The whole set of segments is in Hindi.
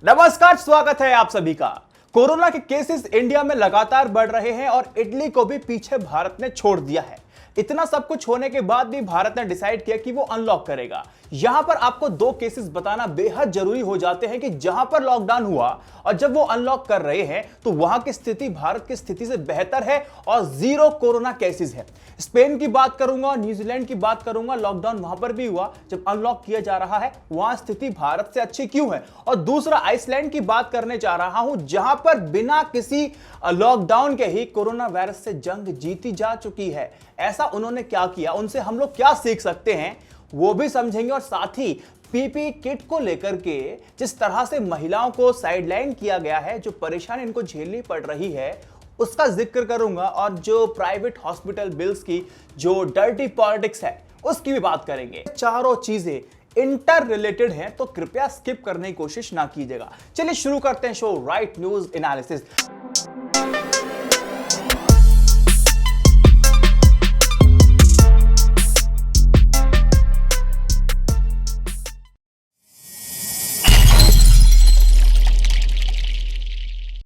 नमस्कार, स्वागत है आप सभी का। कोरोना के केसेस इंडिया में लगातार बढ़ रहे हैं और इटली को भी पीछे भारत ने छोड़ दिया है। इतना सब कुछ होने के बाद भी भारत ने डिसाइड किया कि वो अनलॉक करेगा। यहां पर आपको दो केसेस बताना बेहद जरूरी हो जाते हैं कि जहां पर लॉकडाउन हुआ और जब वो अनलॉक कर रहे हैं तो वहां की स्थिति भारत की स्थिति से बेहतर है और जीरो कोरोना केसेस है। स्पेन की बात करूंगा और न्यूजीलैंड की बात करूंगा, लॉकडाउन वहां पर भी हुआ, जब अनलॉक किया जा रहा है वहां स्थिति भारत से अच्छी क्यों है। और दूसरा आइसलैंड की बात करने जा रहा हूं, जहां पर बिना किसी लॉकडाउन के ही कोरोना वायरस से जंग जीती जा चुकी है। ऐसा उन्होंने क्या किया, उनसे हम लोग क्या सीख सकते हैं, वो भी समझेंगे। और साथ ही पीपी किट को लेकर के जिस तरह से महिलाओं को साइडलाइन किया गया है, जो परेशानी इनको झेलनी पड़ रही है, उसका जिक्र करूंगा। और जो प्राइवेट हॉस्पिटल बिल्स की जो डर्टी पॉलिटिक्स है उसकी भी बात करेंगे। चारों चीजें इंटर रिलेटेड हैं, तो कृपया स्किप करने की कोशिश ना कीजिएगा। चलिए शुरू करते हैं show right news analysis.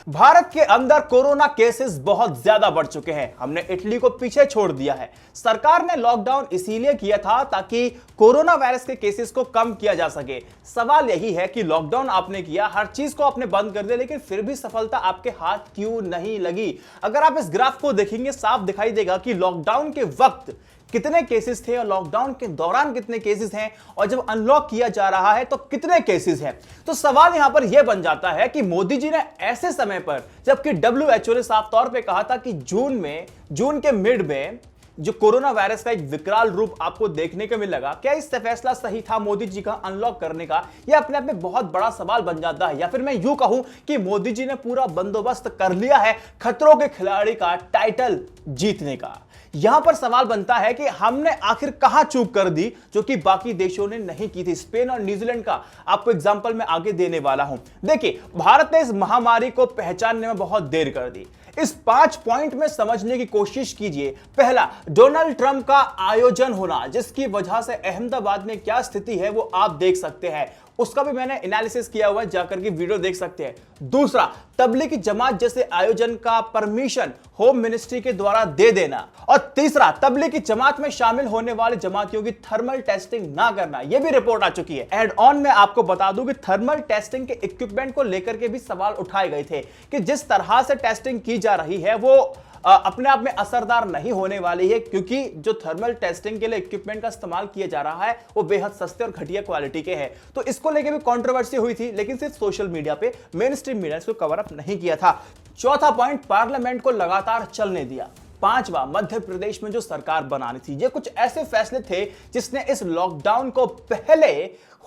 Bharat के अंदर कोरोना केसेस बहुत ज्यादा बढ़ चुके हैं। हमने इटली को पीछे छोड़ दिया है। सरकार ने लॉकडाउन इसीलिए किया था ताकि कोरोना वायरस के केसेस को कम किया जा सके। सवाल यही है कि लॉकडाउन आपने किया, हर चीज को आपने बंद कर दिया, लेकिन फिर भी सफलता आपके हाथ क्यों नहीं लगी। अगर आप इस ग्राफ को देखेंगे, साफ दिखाई देगा कि लॉकडाउन के वक्त कितने केसेस थे और लॉकडाउन के दौरान कितने केसेस हैं, और जब अनलॉक किया जा रहा है तो कितने केसेस हैं। तो सवाल यहां पर यह बन जाता है कि मोदी जी ने ऐसे समय पर, जबकि WHO ने साफ तौर पे कहा था कि जून के मिड में जो कोरोना वायरस का एक विकराल रूप आपको देखने को मिलेगा, क्या इससे फैसला सही था मोदी जी का अनलॉक करने का? यह अपने आप में बहुत बड़ा सवाल बन जाता है। या फिर मैं यूं कहूं कि मोदी जी ने पूरा बंदोबस्त कर लिया है खतरों के खिलाड़ी का टाइटल जीतने का। यहां पर सवाल बनता है कि हमने आखिर कहां चूक कर दी जो कि बाकी देशों ने नहीं की थी। स्पेन और न्यूजीलैंड का आपको एग्जांपल मैं आगे देने वाला हूं। देखिए, भारत ने इस महामारी को पहचानने में बहुत देर कर दी। इस 5 पॉइंट में समझने की कोशिश कीजिए। पहला, डोनाल्ड ट्रंप का आयोजन होना, जिसकी वजह से अहमदाबाद में क्या स्थिति है वो आप देख सकते हैं। उसका भी मैंने एनालिसिस किया हुआ है, जाकर के वीडियो देख सकते हैं। दूसरा, तबलीगी जमात जैसे आयोजन का परमिशन होम मिनिस्ट्री के द्वारा दे देना। और तीसरा, तबलीगी जमात में शामिल होने वाले जमातियों की थर्मल टेस्टिंग ना करना। यह भी रिपोर्ट आ चुकी है। एड ऑन में आपको बता दूं कि थर्मल टेस्टिंग के इक्विपमेंट को लेकर के भी सवाल उठाए गए थे कि जिस तरह से टेस्टिंग की जा रही है वो अपने आप में असरदार नहीं होने वाली है, क्योंकि जो थर्मल टेस्टिंग के लिए इक्विपमेंट का इस्तेमाल किया जा रहा है वो बेहद सस्ते और घटिया क्वालिटी के हैं। तो इसको लेके भी कंट्रोवर्सी हुई थी, लेकिन सिर्फ सोशल मीडिया पे, मेन स्ट्रीम मीडिया इसको कवर अप नहीं किया था। चौथा पॉइंट, पार्लियामेंट को लगातार चलने दिया। पांचवा, मध्य प्रदेश में जो सरकार बनानी थी। ये कुछ ऐसे फैसले थे जिसने इस लॉकडाउन को पहले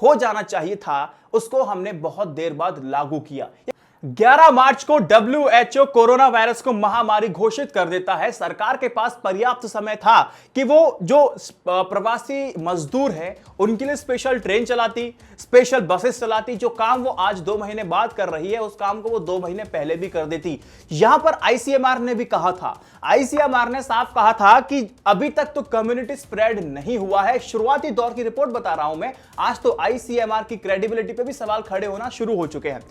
हो जाना चाहिए था, उसको हमने बहुत देर बाद लागू किया। 11 मार्च को WHO कोरोना वायरस को महामारी घोषित कर देता है। सरकार के पास पर्याप्त समय था कि वो जो प्रवासी मजदूर हैं उनके लिए स्पेशल ट्रेन चलाती, स्पेशल बसेस चलाती। जो काम वो आज 2 महीने बाद कर रही है, उस काम को वो 2 महीने पहले भी कर देती। यहां पर ICMR ने भी कहा था, ICMR ने साफ कहा था कि अभी तक तो कम्युनिटी स्प्रेड नहीं हुआ है। शुरुआती दौर की रिपोर्ट बता रहा हूं मैं। आज तो ICMR की क्रेडिबिलिटी पे भी सवाल खड़े होना शुरू हो चुके हैं।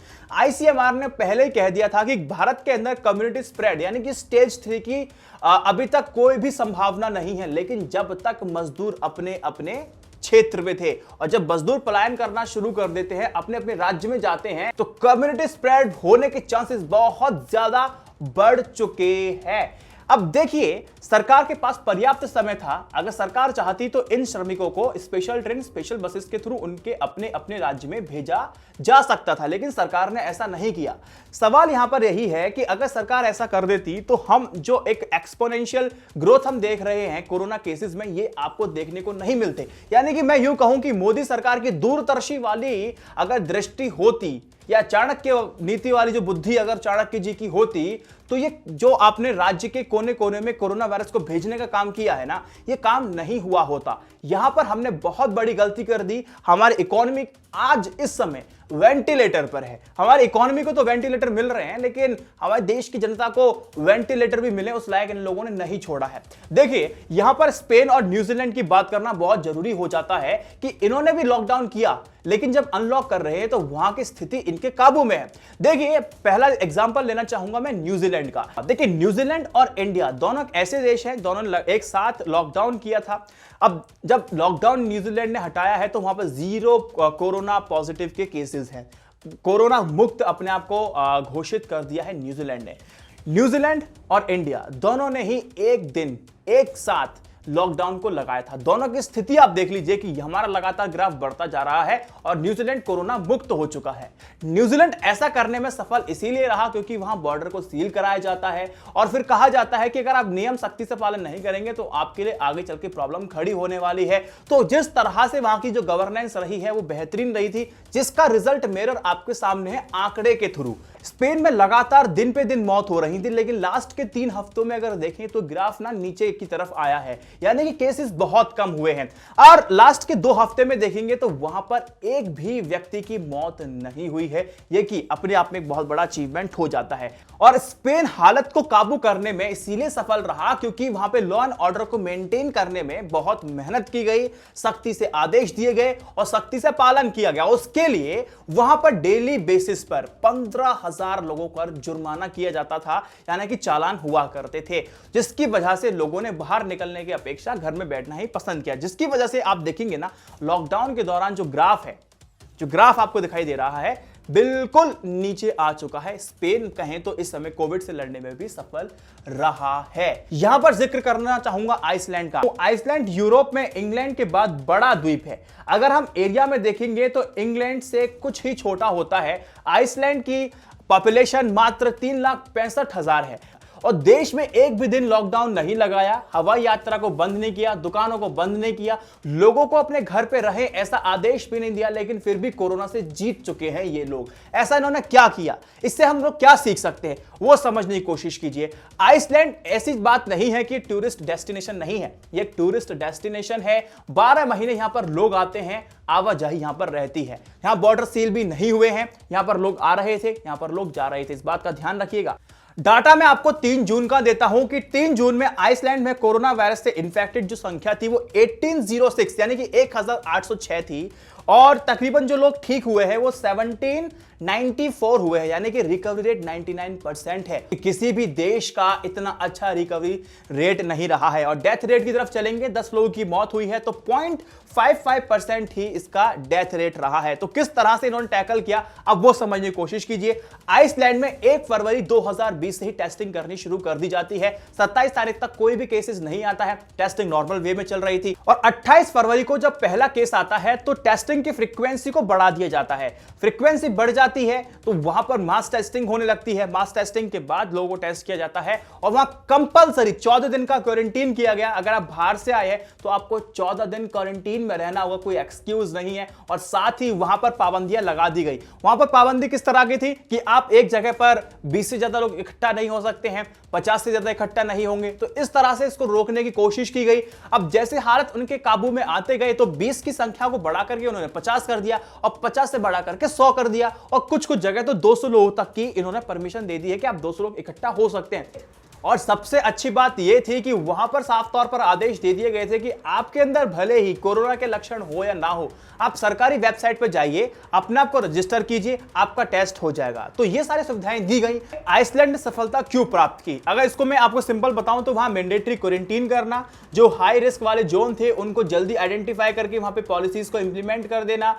ICMR ने पहले ही कह दिया था कि भारत के अंदर कम्युनिटी स्प्रेड यानी कि स्टेज 3 की अभी तक कोई भी संभावना नहीं है। लेकिन जब तक मजदूर अपने अपने क्षेत्र में थे, और जब मजदूर पलायन करना शुरू कर देते हैं, अपने अपने राज्य में जाते हैं, तो कम्युनिटी स्प्रेड होने के चांसेस बहुत ज्यादा बढ़ चुके हैं। अब देखिए, सरकार के पास पर्याप्त समय था। अगर सरकार चाहती तो इन श्रमिकों को स्पेशल ट्रेन, स्पेशल बसेस के थ्रू उनके अपने अपने राज्य में भेजा जा सकता था, लेकिन सरकार ने ऐसा नहीं किया। सवाल यहां पर यही है कि अगर सरकार ऐसा कर देती तो हम जो एक एक्सपोनेंशियल ग्रोथ हम देख रहे हैं कोरोना केसेस में, ये आपको देखने को नहीं मिलते। यानी कि मैं यूं कहूं कि मोदी सरकार की दूरदर्शी वाली अगर दृष्टि होती, या चाणक्य नीति वाली जो बुद्धि अगर चाणक्य जी की होती, तो ये जो आपने राज्य के कोने कोने में कोरोना वायरस को भेजने का काम किया है ना, ये काम नहीं हुआ होता। यहां पर हमने बहुत बड़ी गलती कर दी। हमारी इकोनॉमी आज इस समय वेंटिलेटर पर है। हमारी इकोनॉमी को तो वेंटिलेटर मिल रहे हैं, लेकिन हमारे देश की जनता को वेंटिलेटर भी मिले उस लायक इन लोगों ने नहीं छोड़ा है। देखिए, यहां पर स्पेन और न्यूजीलैंड की बात करना बहुत जरूरी हो जाता है कि इन्होंने भी लॉकडाउन किया, लेकिन जब अनलॉक कर रहे हैं तो वहां की स्थिति इनके काबू में है। देखिए, पहला एग्जांपल लेना चाहूंगा मैं न्यूजीलैंड का। देखिए, न्यूजीलैंड और इंडिया दोनों ऐसे देश हैं, दोनों एक साथ लॉकडाउन किया था। अब जब लॉकडाउन न्यूजीलैंड ने हटाया है तो वहां पर 0 कोरोना पॉजिटिव के केसेस हैं। कोरोना मुक्त अपने आप को घोषित कर दिया है न्यूजीलैंड ने। न्यूजीलैंड और इंडिया दोनों ने ही एक दिन एक साथ लॉकडाउन को लगाया था। दोनों की स्थिति आप देख लीजिए कि हमारा लगातार ग्राफ बढ़ता जा रहा है और न्यूजीलैंड कोरोना मुक्त हो चुका है। न्यूजीलैंड ऐसा करने में सफल इसीलिए रहा क्योंकि वहां बॉर्डर को सील कराया जाता है और फिर कहा जाता है कि अगर आप नियम सख्ती से पालन नहीं करेंगे तो आपके लिए आगे चल के प्रॉब्लम खड़ी होने वाली है। तो जिस तरह से वहां की जो गवर्नेंस रही है वो बेहतरीन रही थी, जिसका रिजल्ट मिरर आपके सामने है आंकड़े के थ्रू। स्पेन में लगातार दिन पे दिन मौत हो रही थी, लेकिन लास्ट के 3 हफ्तों में अगर देखें तो ग्राफ ना नीचे की तरफ आया है, यानी कि केसेस बहुत कम हुए हैं। और लास्ट के 2 हफ्ते में देखेंगे तो वहां पर एक भी व्यक्ति की मौत नहीं हुई है, यह कि अपने आप में एक बहुत बड़ा अचीवमेंट हो जाता है। और स्पेन हालत को काबू करने में इसीलिए सफल रहा क्योंकि वहां पे लॉ एंड ऑर्डर को मेंटेन करने में बहुत मेहनत की गई, सख्ती से आदेश दिए गए और सख्ती से पालन किया गया। उसके लिए वहां पर डेली बेसिस पर 15,000 लोगों पर जुर्माना किया जाता था, यानी कि चालान हुआ करते थे, जिसकी वजह से लोगों ने बाहर निकलने की अपेक्षा घर में बैठना ही पसंद किया। जिसकी वजह से आप देखेंगे ना, लॉकडाउन के दौरान जो ग्राफ है, जो ग्राफ आपको दिखाई दे रहा है, बिल्कुल नीचे आ चुका है। स्पेन कहें तो इस समय कोविड से लड़ने में भी सफल रहा है। यहां पर जिक्र करना चाहूंगा आइसलैंड का। तो आइसलैंड यूरोप में इंग्लैंड के बाद बड़ा द्वीप है। अगर हम एरिया में देखेंगे तो इंग्लैंड से कुछ ही छोटा होता है। आइसलैंड की पॉपुलेशन मात्र 3,65,000 है और देश में एक भी दिन लॉकडाउन नहीं लगाया, हवाई यात्रा को बंद नहीं किया, दुकानों को बंद नहीं किया, लोगों को अपने घर पे रहे ऐसा आदेश भी नहीं दिया, लेकिन फिर भी कोरोना से जीत चुके हैं ये लोग। ऐसा इन्होंने क्या किया, इससे हम लोग क्या सीख सकते हैं वो समझने की कोशिश कीजिए। आइसलैंड ऐसी बात नहीं है कि टूरिस्ट डेस्टिनेशन नहीं है, ये एक टूरिस्ट डेस्टिनेशन है। 12 महीने यहां पर लोग आते हैं, आवाजाही यहां पर रहती है। यहां बॉर्डर सील भी नहीं हुए हैं, यहां पर लोग आ रहे थे, यहां पर लोग जा रहे थे, इस बात का ध्यान रखिएगा। डाटा मैं आपको 3 जून का देता हूं कि 3 जून में आइसलैंड में कोरोना वायरस से इंफेक्टेड जो संख्या थी वो 1806 यानी कि 1806 थी और तकरीबन जो लोग ठीक हुए हैं वो 1794 हुए हैं, यानी कि रिकवरी रेट 99% है। किसी भी देश का इतना अच्छा रिकवरी रेट नहीं रहा है। और डेथ रेट की तरफ चलेंगे, 10 लोगों की मौत हुई है तो 0.55% ही इसका डेथ रेट रहा है। तो किस तरह से इन्होंने टैकल किया अब वो समझने की कोशिश कीजिए। आइसलैंड में 1 फरवरी 2020 से ही टेस्टिंग करनी शुरू कर दी जाती है। 27 तारीख तक कोई भी केसेस नहीं आता है, टेस्टिंग नॉर्मल वे में चल रही थी और 28 फरवरी को जब पहला केस आता है तो टेस्टिंग की फ्रीक्वेंसी को बढ़ा दिया जाता है। फ्रीक्वेंसी बढ़ जाती है तो वहां पर मास टेस्टिंग होने लगती है। मास टेस्टिंग के बाद लोगों को टेस्ट किया जाता है और वहां कंपलसरी 14 दिन का क्वारंटीन किया गया। अगर आप बाहर से आए हैं तो आपको 14 दिन क्वारंटीन में रहना होगा, कोई एक्सक्यूज नहीं है। और साथ ही वहां पर पाबंदियां लगा दी गई। वहां पर पाबंदी किस तरह की थी कि आप एक जगह पर 20 से ज्यादा लोग इकट्ठा नहीं हो सकते हैं, 50 से ज्यादा इकट्ठा नहीं होंगे। तो इस तरह से इसको रोकने की कोशिश की गई। अब जैसे हालत उनके काबू में आते गए तो 20 की संख्या को बढ़ा करके उन्होंने 50 कर दिया और 50 से बढ़ा करके 100 कर दिया और कुछ कुछ जगह तो 200 लोगों तक की इन्होंने परमिशन दे दी है कि आप 200 लोग इकट्ठा हो सकते हैं। और सबसे अच्छी बात यह थी कि वहां पर साफ तौर पर आदेश दे दिए गए थे कि आपके अंदर भले ही कोरोना के लक्षण हो या ना हो, आप सरकारी वेबसाइट पर जाइए, अपने आप को रजिस्टर कीजिए, आपका टेस्ट हो जाएगा। तो ये सारी सुविधाएं दी गई। आइसलैंड ने सफलता क्यों प्राप्त की, अगर इसको मैं आपको सिंपल बताऊं तो वहां मैंडेटरी क्वारंटीन करना, जो हाई रिस्क वाले जोन थे उनको जल्दी आइडेंटिफाई करके वहां पे पॉलिसीज को इंप्लीमेंट कर देना,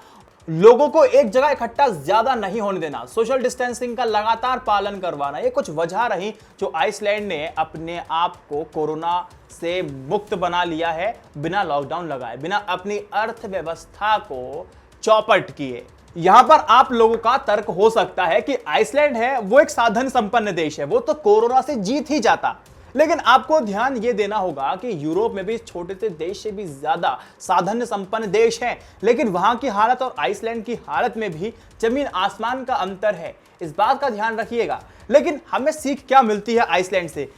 लोगों को एक जगह इकट्ठा ज्यादा नहीं होने देना, सोशल डिस्टेंसिंग का लगातार पालन करवाना, ये कुछ वजह रही जो आइसलैंड ने अपने आप को कोरोना से मुक्त बना लिया है, बिना लॉकडाउन लगाए, बिना अपनी अर्थव्यवस्था को चौपट किए। यहां पर आप लोगों का तर्क हो सकता है कि आइसलैंड है वो एक साधन संपन्न देश है, वो तो कोरोना से जीत ही जाता। लेकिन आपको ध्यान यह देना होगा कि यूरोप में भी छोटे से देश से भी ज्यादा साधन संपन्न देश हैं, लेकिन वहां की हालत और आइसलैंड की हालत में भी जमीन आसमान का अंतर है, इस बात का ध्यान रखिएगा। लेकिन हमें सीख क्या मिलती है आइसलैंड से?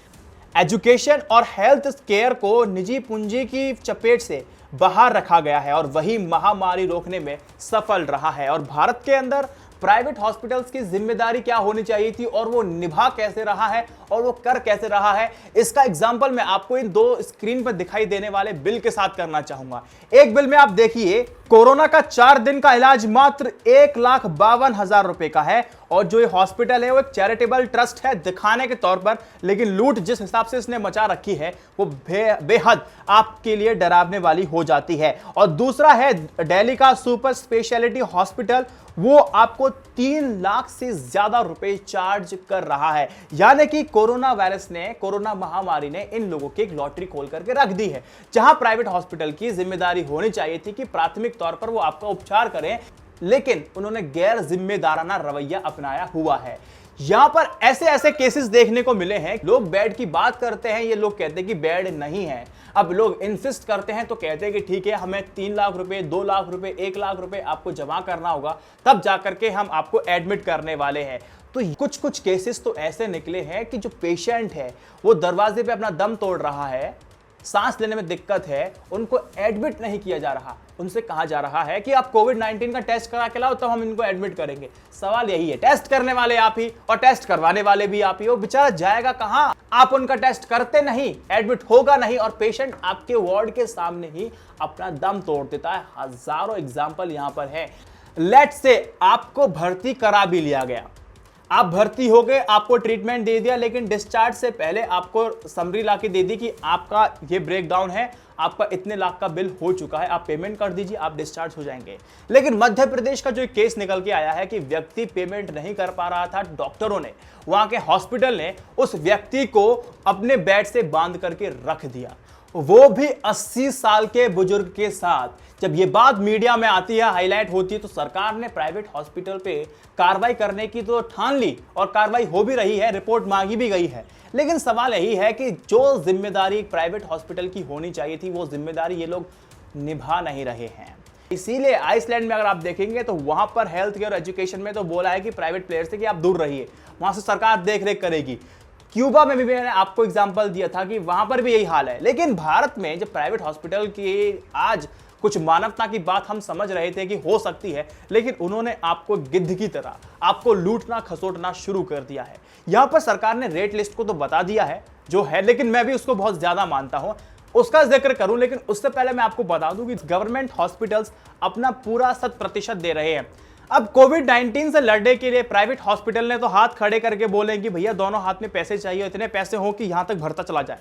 एजुकेशन और हेल्थ केयर को निजी पूंजी की चपेट से बाहर रखा गया है और वही महामारी रोकने में सफल रहा है। और भारत के अंदर प्राइवेट हॉस्पिटल्स की जिम्मेदारी क्या होनी चाहिए थी और वो निभा कैसे रहा है और वो कर कैसे रहा है, इसका एग्जाम्पल मैं आपको इन दो स्क्रीन पर दिखाई देने वाले बिल के साथ करना चाहूंगा। एक बिल में आप देखिए, कोरोना का 4 दिन का इलाज मात्र 1,52,000 रुपए का है और जो ये हॉस्पिटल है वो एक चैरिटेबल ट्रस्ट है दिखाने के तौर पर, लेकिन लूट जिस हिसाब से इसने मचा रखी है वो बेहद आपके लिए डरावने वाली हो जाती है। और दूसरा है दिल्ली का सुपर स्पेशलिटी हॉस्पिटल, वो आपको 3 लाख से ज्यादा रुपए चार्ज कर रहा है। यानी कि कोरोना वायरस ने, कोरोना महामारी ने इन लोगों की एक लॉटरी खोल करके रख दी है, जहां प्राइवेट हॉस्पिटल की जिम्मेदारी होनी चाहिए थी कि प्राथमिक तौर पर वो आपका उपचार करें, लेकिन उन्होंने गैर जिम्मेदाराना रवैया अपनाया हुआ है। यहां पर ऐसे ऐसे केसेस देखने को मिले हैं, लोग बेड की बात करते हैं, ये लोग कहते हैं कि बेड नहीं है। अब लोग इंसिस्ट करते हैं तो कहते हैं कि ठीक है, हमें 3 लाख रुपए, 2 लाख रुपए, 1 लाख रुपए आपको जमा करना होगा, तब जाकर के हम आपको एडमिट करने वाले हैं। तो कुछ कुछ केसेस तो ऐसे निकले हैं कि जो पेशेंट है वो दरवाजे पे अपना दम तोड़ रहा है, सांस लेने में दिक्कत है, उनको एडमिट नहीं किया जा रहा, उनसे कहा जा रहा है कि आप कोविड-19 का टेस्ट करा के लाओ तब हम इनको एडमिट करेंगे। सवाल यही है, टेस्ट करने वाले आप ही और टेस्ट करवाने वाले भी आप ही, वो बेचारा जाएगा कहां? आप उनका टेस्ट करते नहीं, एडमिट होगा नहीं और पेशेंट आपके वार्ड के सामने ही अपना दम तोड़ देता है। हजारों एग्जाम्पल यहां पर है। लेट्स से आपको भर्ती करा भी लिया गया, आप भर्ती हो गए, आपको ट्रीटमेंट दे दिया, लेकिन डिस्चार्ज से पहले आपको समरी ला के दे दी कि आपका ये ब्रेकडाउन है, आपका इतने लाख का बिल हो चुका है, आप पेमेंट कर दीजिए, आप डिस्चार्ज हो जाएंगे। लेकिन मध्य प्रदेश का जो एक केस निकल के आया है कि व्यक्ति पेमेंट नहीं कर पा रहा था, डॉक्टरों ने, वहां के हॉस्पिटल ने उस व्यक्ति को अपने बेड से बांध करके रख दिया, वो भी 80 साल के बुजुर्ग के साथ। जब ये बात मीडिया में आती है, हाईलाइट होती है, तो सरकार ने प्राइवेट हॉस्पिटल पे कार्रवाई करने की तो ठान ली और कार्रवाई हो भी रही है, रिपोर्ट मांगी भी गई है। लेकिन सवाल यही है कि जो जिम्मेदारी प्राइवेट हॉस्पिटल की होनी चाहिए थी, वो जिम्मेदारी ये लोग निभा नहीं रहे हैं। इसीलिए आइसलैंड में अगर आप देखेंगे तो वहां पर हेल्थ केयर एजुकेशन में तो बोला है कि प्राइवेट प्लेयर से कि आप दूर रहिए, वहां से सरकार देख रेख करेगी। क्यूबा में भी मैंने आपको एग्जांपल दिया था कि वहां पर भी यही हाल है। लेकिन भारत में जब प्राइवेट हॉस्पिटल की आज कुछ मानवता की बात हम समझ रहे थे कि हो सकती है, लेकिन उन्होंने आपको गिद्ध की तरह आपको लूटना खसोटना शुरू कर दिया है। यहां पर सरकार ने रेट लिस्ट को तो बता दिया है जो है, लेकिन मैं भी उसको बहुत ज्यादा मानता हूं, उसका जिक्र करूं। लेकिन उससे पहले मैं आपको बता दूं कि गवर्नमेंट हॉस्पिटल्स अपना पूरा 100% दे रहे हैं। अब कोविड-19 से लड़ने के लिए प्राइवेट हॉस्पिटल ने तो हाथ खड़े करके बोले कि भैया दोनों हाथ में पैसे चाहिए, इतने पैसे हो कि यहां तक भरता चला जाए।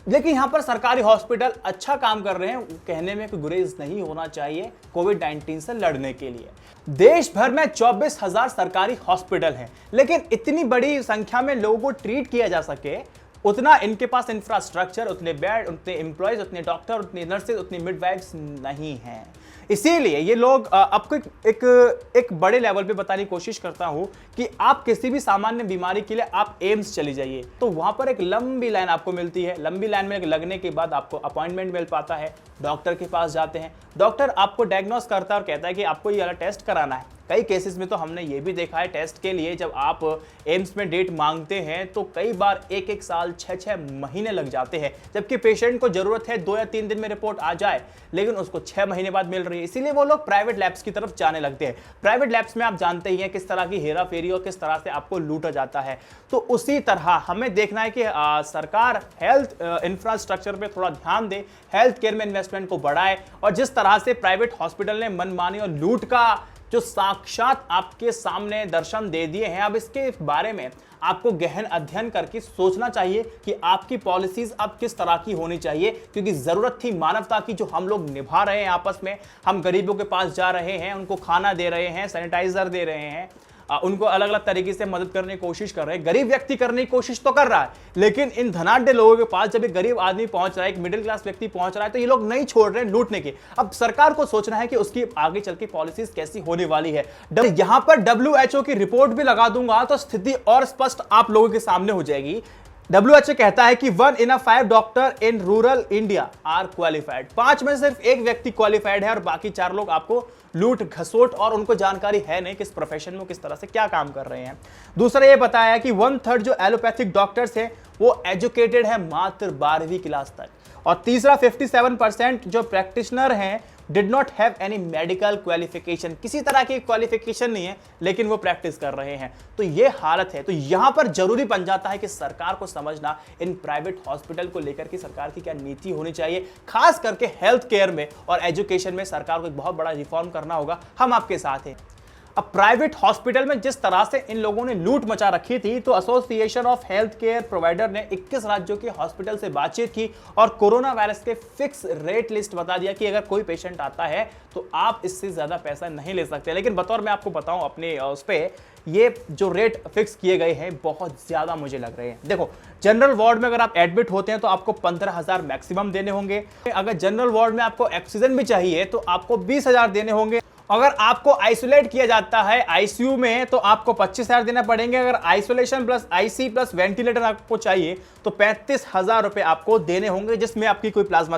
लेकिन यहां पर सरकारी हॉस्पिटल अच्छा काम कर रहे हैं, कहने में कोई गुरेज नहीं होना चाहिए कोविड-19 से लड़ने के लिए। देश भर में 24,000 सरकारी हॉस्पिटल हैं, लेकिन इतनी बड़ी संख्या में लोगों को ट्रीट किया जा सके, उतना इनके पास इंफ्रास्ट्रक्चर, उतने बेड, उतने एम्प्लॉयज, उतने डॉक्टर, उतनी नर्सेज, उतनी मिडवाइफ्स नहीं हैं। इसीलिए ये लोग आपको एक बड़े लेवल पे बताने की कोशिश करता हूं कि आप किसी भी सामान्य बीमारी के लिए आप एम्स चली जाइए, तो वहां पर एक लंबी लाइन आपको मिलती है। लंबी लाइन में लगने के बाद आपको अपॉइंटमेंट मिल पाता है, डॉक्टर के पास जाते हैं, डॉक्टर आपको डायग्नोस करता है और कहता है कि आपको ये वाला टेस्ट कराना है। कई केसेस में तो हमने ये भी देखा है, टेस्ट के लिए जब आप एम्स में डेट मांगते हैं तो कई बार 1-1 साल, 6-6 महीने लग जाते हैं, जबकि पेशेंट को जरूरत है 2 या 3 दिन में रिपोर्ट आ जाए, लेकिन उसको 6 महीने बाद मिल रही है। इसीलिए वो लोग प्राइवेट लैब्स की तरफ जाने लगते हैं। प्राइवेट लैब्स में आप जानते ही हैं किस तरह की हेरा फेरी और किस तरह से आपको लूटा जाता है। तो उसी तरह हमें देखना है कि सरकार हेल्थ इंफ्रास्ट्रक्चर पे थोड़ा ध्यान दे, हेल्थ केयर में इन्वेस्टमेंट को बढ़ाए, और जिस तरह से प्राइवेट हॉस्पिटल ने मनमानी और लूट का जो साक्षात आपके सामने दर्शन दे दिए हैं, अब इसके बारे में आपको गहन अध्ययन करके सोचना चाहिए कि आपकी पॉलिसीज अब किस तरह की होनी चाहिए, क्योंकि जरूरत थी मानवता की जो हम लोग निभा रहे हैं आपस में। हम गरीबों के पास जा रहे हैं, उनको खाना दे रहे हैं, सैनिटाइजर दे रहे हैं, उनको अलग अलग तरीके से मदद करने की कोशिश कर रहे हैं। गरीब व्यक्ति करने की कोशिश तो कर रहा है, लेकिन इन धनाढ्य लोगों के पास जब एक गरीब आदमी पहुंच रहा है, एक मिडिल क्लास व्यक्ति पहुंच रहा है, तो ये लोग नहीं छोड़ रहे हैं लूटने के। अब सरकार को सोचना है कि उसकी आगे चल के पॉलिसीज कैसी होने वाली है। यहां पर WHO की रिपोर्ट भी लगा दूंगा तो स्थिति और स्पष्ट आप लोगों के सामने हो जाएगी। WHO कहता है कि 1 in 5 doctor in rural India are qualified. 5 में सिर्फ 1 व्यक्ति क्वालिफाइड है और बाकी 4 लोग आपको लूट घसोट और उनको जानकारी है नहीं किस प्रोफेशन में किस तरह से क्या काम कर रहे हैं। दूसरा ये बताया कि 1/3 जो एलोपैथिक डॉक्टर्स हैं वो एजुकेटेड है मात्र 12वीं क्लास तक, और तीसरा 57% जो प्रैक्टिशनर हैं did not have any medical qualification, किसी तरह की क्वालिफिकेशन नहीं है लेकिन वो प्रैक्टिस कर रहे हैं। तो ये हालत है। तो यहां पर जरूरी बन जाता है कि सरकार को समझना इन प्राइवेट हॉस्पिटल को लेकर कि सरकार की क्या नीति होनी चाहिए, खास करके हेल्थ केयर में और एजुकेशन में सरकार को एक बहुत बड़ा रिफॉर्म करना होगा। हम आपके साथ हैं। अब प्राइवेट हॉस्पिटल में जिस तरह से इन लोगों ने लूट मचा रखी थी, तो association of health care provider ने 21 राज्यों के हॉस्पिटल से बातचीत की और कोरोना वायरस के फिक्स रेट लिस्ट बता दिया कि अगर कोई पेशेंट आता है तो आप इससे ज्यादा पैसा नहीं ले सकते। लेकिन बतौर मैं आपको बताऊं अपने उस पे, ये जो रेट फिक्स किए गए हैं बहुत ज्यादा मुझे लग रहे हैं। देखो, जनरल वार्ड में अगर आप एडमिट होते हैं तो आपको 15,000 मैक्सिमम देने होंगे। अगर जनरल वार्ड में आपको ऑक्सीजन भी चाहिए तो आपको 20,000 देने होंगे। अगर आपको आइसोलेट किया जाता है आईसीयू में तो आपको 25,000 देना पड़ेंगे। अगर isolation plus IC plus ventilator आपको चाहिए तो 35,000 रुपए आपको देने होंगे, जिसमें आपकी कोई प्लाज्मा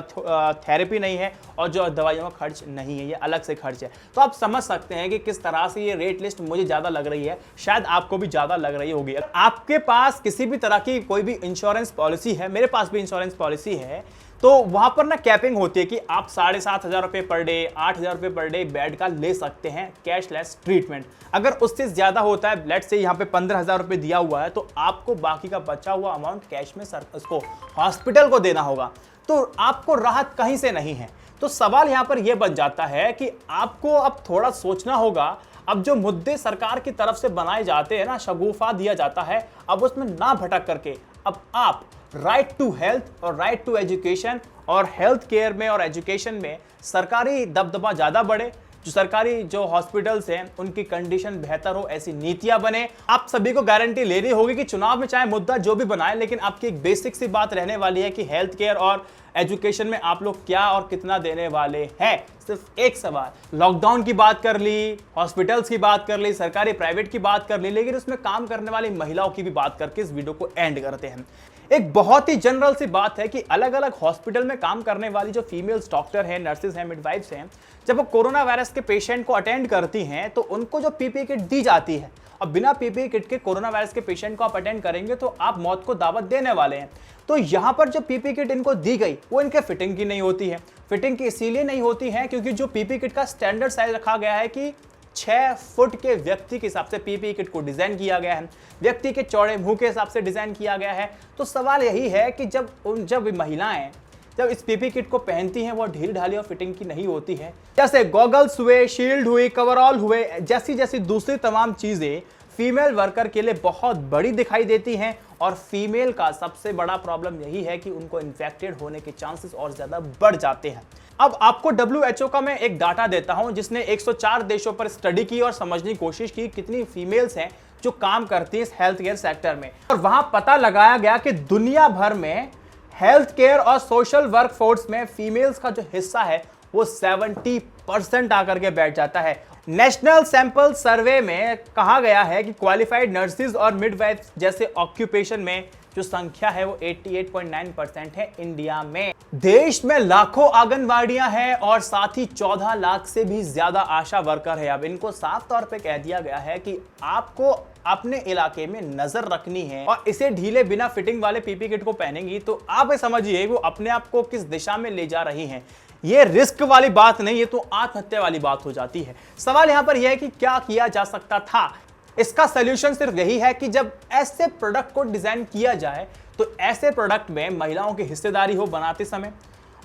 थेरेपी नहीं है और जो दवाइयों का खर्च नहीं है, ये अलग से खर्च है। तो आप समझ सकते हैं कि किस तरह से ये रेट लिस्ट मुझे ज्यादा लग रही है, शायद आपको भी ज्यादा लग रही होगी। आपके पास किसी भी तरह की कोई भी इंश्योरेंस पॉलिसी है, मेरे पास भी इंश्योरेंस पॉलिसी है, तो वहां पर ना कैपिंग होती है कि आप 7,500 रुपए पर डे, 8,000 रुपए पर डे बेड का ले सकते हैं कैशलेस ट्रीटमेंट। अगर उससे ज्यादा होता है, लेट्स से यहाँ पे 15,000 रुपए दिया हुआ है, तो आपको बाकी का बचा हुआ अमाउंट कैश में उसको हॉस्पिटल को देना होगा। तो आपको राहत कहीं से नहीं है। तो सवाल यहाँ पर यह बन जाता है कि आपको अब थोड़ा सोचना होगा। अब जो मुद्दे सरकार की तरफ से बनाए जाते हैं ना, शगुफा दिया जाता है, अब उसमें ना भटक करके अब आप राइट टू हेल्थ और राइट टू एजुकेशन और हेल्थ केयर में और एजुकेशन में सरकारी दबदबा ज्यादा बढ़े, जो सरकारी जो हॉस्पिटल्स हैं उनकी कंडीशन बेहतर हो, ऐसी नीतियां बने। आप सभी को गारंटी लेनी होगी कि चुनाव में चाहे मुद्दा जो भी बनाए, लेकिन आपकी एक बेसिक सी बात रहने वाली है कि हेल्थ केयर और एजुकेशन में आप लोग क्या और कितना देने वाले हैं। सिर्फ एक सवाल, लॉकडाउन की बात कर ली, हॉस्पिटल्स की बात कर ली, सरकारी प्राइवेट की बात कर ली, लेकिन उसमें काम करने वाली महिलाओं की भी बात करके इस वीडियो को एंड करते हैं। एक बहुत ही जनरल सी बात है कि अलग अलग हॉस्पिटल में काम करने वाली जो फीमेल्स डॉक्टर हैं, नर्सेज हैं, मिडवाइफ्स हैं, जब वो कोरोना वायरस के पेशेंट को अटेंड करती हैं तो उनको जो पीपीई किट दी जाती है, अब बिना पीपीई किट के कोरोना वायरस के पेशेंट को आप अटेंड करेंगे तो आप मौत को दावत देने वाले हैं। तो यहां पर जो पीपीई किट इनको दी गई वो इनके फिटिंग की नहीं होती है। फिटिंग की इसीलिए नहीं होती है क्योंकि जो पीपीई किट का स्टैंडर्ड साइज रखा गया है कि 6 फुट के व्यक्ति के हिसाब से पीपीई किट को डिजाइन किया गया है, व्यक्ति के चौड़े मुंह के हिसाब से डिजाइन किया गया है। तो सवाल यही है कि जब महिलाएं जब इस पीपीई किट को पहनती हैं वो ढील ढाली और फिटिंग की नहीं होती है। जैसे गॉगल्स हुए, शील्ड हुई, कवरऑल हुए, जैसी दूसरी तमाम चीजें फीमेल वर्कर के लिए बहुत बड़ी दिखाई देती हैं। और फीमेल का सबसे बड़ा प्रॉब्लम यही है कि उनको इन्फेक्टेड होने के चांसेस और ज्यादा बढ़ जाते हैं। अब आपको WHO का मैं एक डाटा देता हूं जिसने 104 देशों पर स्टडी की और समझने की कोशिश की कितनी फीमेल्स हैं जो काम करती हैं इस हेल्थ केयर सेक्टर में। और वहां पता लगाया गया कि दुनिया भर में हेल्थ केयर और सोशल वर्क फोर्स में फीमेल्स का जो हिस्सा है वो 70% आकर के बैठ जाता है। नेशनल सैंपल सर्वे में कहा गया है कि क्वालिफाइड नर्सेज और मिडवाइफ्स जैसे ऑक्यूपेशन में जो संख्या है वो 88.9% है इंडिया में। देश में लाखों आंगनवाड़ियां हैं और साथ ही 14 लाख से भी ज्यादा आशा वर्कर है। अब इनको साफ तौर पे कह दिया गया है कि आपको अपने इलाके में नजर रखनी है और इसे ढीले बिना फिटिंग वाले पीपी किट को पहनेंगी तो आप समझिए वो अपने आप को किस दिशा में ले जा रही हैं। ये रिस्क वाली बात नहीं, ये तो आत्महत्या वाली बात हो जाती है। सवाल यहां पर यह है कि क्या किया जा सकता था। इसका सॉल्यूशन सिर्फ यही है कि जब ऐसे प्रोडक्ट को डिजाइन किया जाए तो ऐसे प्रोडक्ट में महिलाओं की हिस्सेदारी हो बनाते समय।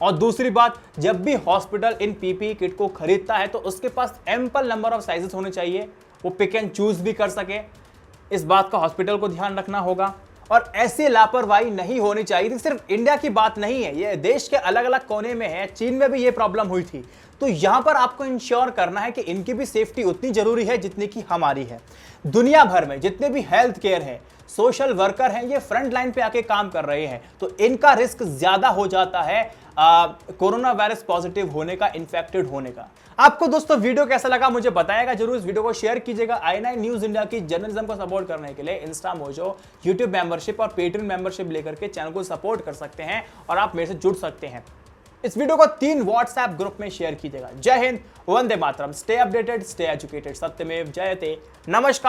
और दूसरी बात, जब भी हॉस्पिटल इन पीपीई किट को खरीदता है तो उसके पास एम्पल नंबर ऑफ साइजेस होने चाहिए, वो पिक एंड चूज भी कर सके। इस बात का हॉस्पिटल को ध्यान रखना होगा और ऐसी लापरवाही नहीं होनी चाहिए। सिर्फ इंडिया की बात नहीं है, ये देश के अलग अलग कोने में है। चीन में भी ये प्रॉब्लम हुई थी। तो यहां पर आपको इंश्योर करना है कि इनकी भी सेफ्टी उतनी जरूरी है जितनी की हमारी है। दुनिया भर में जितने भी हेल्थ केयर है, सोशल वर्कर हैं, ये फ्रंट लाइन पे आके काम कर रहे हैं, तो इनका रिस्क ज्यादा हो जाता है कोरोना वायरस पॉजिटिव होने का, इन्फेक्टेड होने का। आपको दोस्तों वीडियो कैसा लगा मुझे बताएगा जरूर। इस वीडियो को शेयर कीजिएगा। i9 न्यूज इंडिया की जर्नलिज्म को सपोर्ट करने के लिए इंस्टा मोजो, यूट्यूब मेंबरशिप और पेट्रियन मेंबरशिप लेकर के चैनल को सपोर्ट कर सकते हैं और आप मेरे से जुड़ सकते हैं। इस वीडियो को 3 व्हाट्सएप ग्रुप में शेयर कीजिएगा। जय Hind, Vande Mataram, stay updated, stay educated, सत्यमेव जयते। नमस्कार।